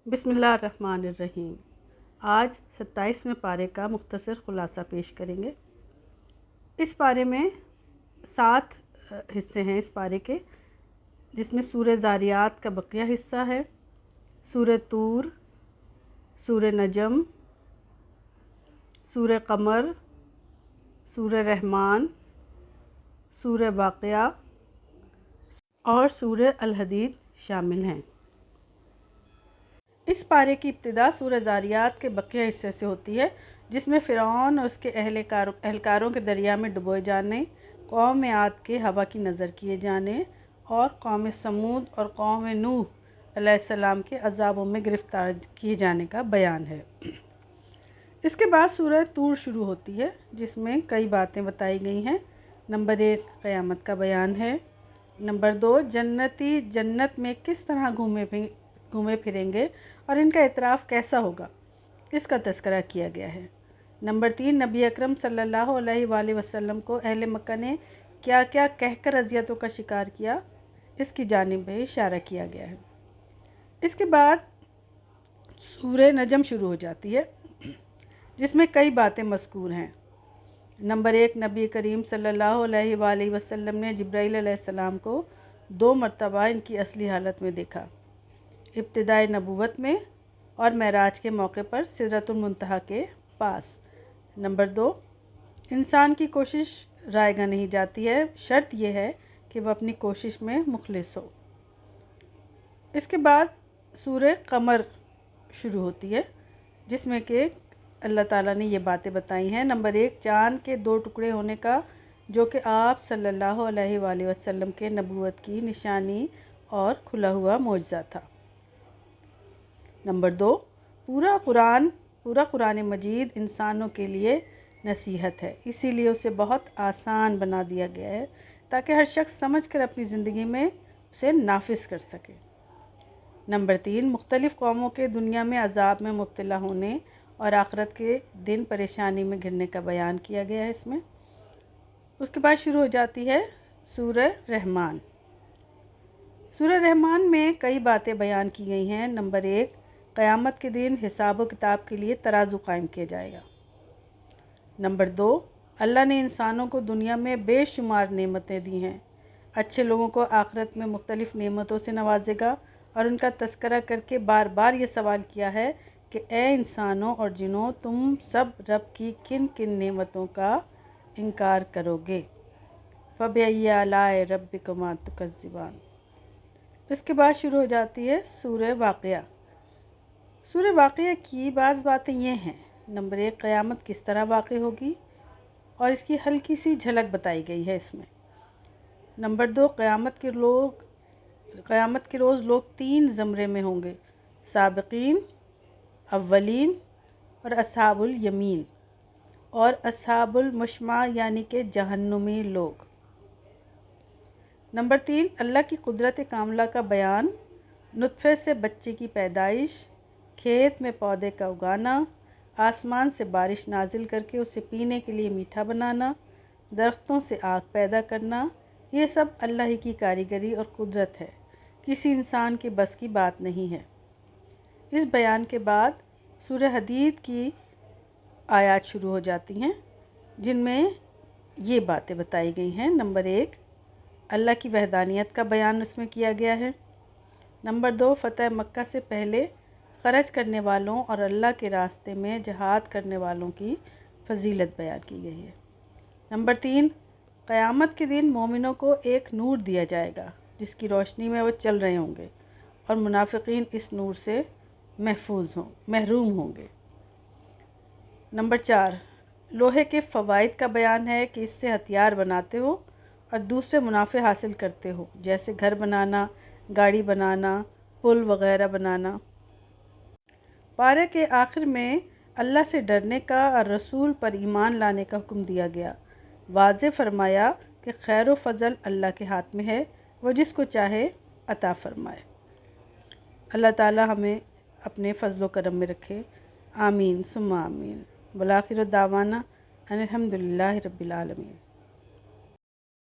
بسم اللہ الرحمن الرحیم۔ آج 27ویں پارے کا مختصر خلاصہ پیش کریں گے۔ اس پارے میں 7 حصے ہیں اس پارے کے، جس میں سورہ ذاریات کا بقیہ حصہ ہے، سورہ طور، سورہ نجم، سورہ قمر، سورہ رحمان، سورہ واقعہ اور سورہ الحدید شامل ہیں۔ اس پارے کی ابتدا سورہ ذاریات کے بقیہ حصے سے ہوتی ہے، جس میں فرعون اور اس کے اہلکاروں کے دریا میں ڈبوئے جانے، قوم عاد کے ہوا کی نظر کیے جانے اور قوم سمود اور قوم نوح علیہ السلام کے عذابوں میں گرفتار کیے جانے کا بیان ہے۔ اس کے بعد سورہ طور شروع ہوتی ہے، جس میں کئی باتیں بتائی گئی ہیں۔ نمبر 1 قیامت کا بیان ہے۔ نمبر 2 جنتی جنت میں کس طرح گھومے پھریں گے اور ان کا اعتراف کیسا ہوگا، اس کا تذکرہ کیا گیا ہے۔ نمبر 3 نبی اکرم صلی اللہ علیہ وآلہ وسلم کو اہل مکہ نے کیا کیا کہہ کر اذیتوں کا شکار کیا، اس کی جانب بھی اشارہ کیا گیا ہے۔ اس کے بعد سورہ نجم شروع ہو جاتی ہے، جس میں کئی باتیں مذکور ہیں۔ نمبر 1 نبی کریم صلی اللہ علیہ وآلہ وسلم نے جبرائیل علیہ السلام کو 2 مرتبہ ان کی اصلی حالت میں دیکھا، ابتدائے نبوت میں اور معراج کے موقع پر سدرۃ المنتہا کے پاس۔ نمبر 2 انسان کی کوشش رائے گاہ نہیں جاتی ہے، شرط یہ ہے کہ وہ اپنی کوشش میں مخلص ہو۔ اس کے بعد سورہ قمر شروع ہوتی ہے، جس میں کہ اللہ تعالیٰ نے یہ باتیں بتائی ہیں۔ نمبر 1 چاند کے 2 ٹکڑے ہونے کا، جو کہ آپ صلی اللہ علیہ وآلہ وسلم کے نبوت کی نشانی اور کھلا ہوا معجزہ تھا۔ نمبر 2 پورا قرآن مجید انسانوں کے لیے نصیحت ہے، اسی لیے اسے بہت آسان بنا دیا گیا ہے تاکہ ہر شخص سمجھ کر اپنی زندگی میں اسے نافذ کر سکے۔ نمبر 3 مختلف قوموں کے دنیا میں عذاب میں مبتلا ہونے اور آخرت کے دن پریشانی میں گھرنے کا بیان کیا گیا ہے اس میں۔ اس کے بعد شروع ہو جاتی ہے سورہ رحمان۔ سورہ رحمان میں کئی باتیں بیان کی گئی ہیں۔ نمبر 1 قیامت کے دن حساب و کتاب کے لیے ترازو قائم کیا جائے گا۔ نمبر 2 اللہ نے انسانوں کو دنیا میں بے شمار نعمتیں دی ہیں، اچھے لوگوں کو آخرت میں مختلف نعمتوں سے نوازے گا اور ان کا تذکرہ کر کے بار بار یہ سوال کیا ہے کہ اے انسانوں اور جنوں، تم سب رب کی کن کن نعمتوں کا انکار کرو گے؟ فَبِأَيِّ آلَاءِ رَبِّكُمَا تُكَذِّبَانِ۔ اس کے بعد شروع ہو جاتی ہے سورہ واقعہ۔ سورہ واقعہ کی بعض باتیں یہ ہیں۔ نمبر 1 قیامت کس طرح واقع ہوگی اور اس کی ہلکی سی جھلک بتائی گئی ہے اس میں۔ نمبر 2 قیامت کے روز لوگ 3 زمرے میں ہوں گے: سابقین، اولین اور اصحاب الیمین، اور اصحاب المشمع یعنی کہ جہنمی لوگ۔ نمبر 3 اللہ کی قدرت کاملہ کا بیان، نطفے سے بچے کی پیدائش، کھیت میں پودے کا اگانا، آسمان سے بارش نازل کر کے اسے پینے کے لیے میٹھا بنانا، درختوں سے آگ پیدا کرنا، یہ سب اللہ ہی کی کاریگری اور قدرت ہے، کسی انسان کے بس کی بات نہیں ہے۔ اس بیان کے بعد سورہ حدید کی آیات شروع ہو جاتی ہیں، جن میں یہ باتیں بتائی گئی ہیں۔ نمبر 1 اللہ کی وحدانیت کا بیان اس میں کیا گیا ہے۔ نمبر 2 فتح مکہ سے پہلے خرچ کرنے والوں اور اللہ کے راستے میں جہاد کرنے والوں کی فضیلت بیان کی گئی ہے۔ نمبر 3 قیامت کے دن مومنوں کو ایک نور دیا جائے گا، جس کی روشنی میں وہ چل رہے ہوں گے، اور منافقین اس نور سے محروم ہوں گے۔ نمبر 4 لوہے کے فوائد کا بیان ہے کہ اس سے ہتھیار بناتے ہو اور دوسرے منافع حاصل کرتے ہو، جیسے گھر بنانا، گاڑی بنانا، پل وغیرہ بنانا۔ پارے کے آخر میں اللہ سے ڈرنے کا اور رسول پر ایمان لانے کا حکم دیا گیا، واضح فرمایا کہ خیر و فضل اللہ کے ہاتھ میں ہے، وہ جس کو چاہے عطا فرمائے۔ اللہ تعالی ہمیں اپنے فضل و کرم میں رکھے، آمین ثم آمین۔ والآخر دعوانا ان الحمد للہ رب العالمین۔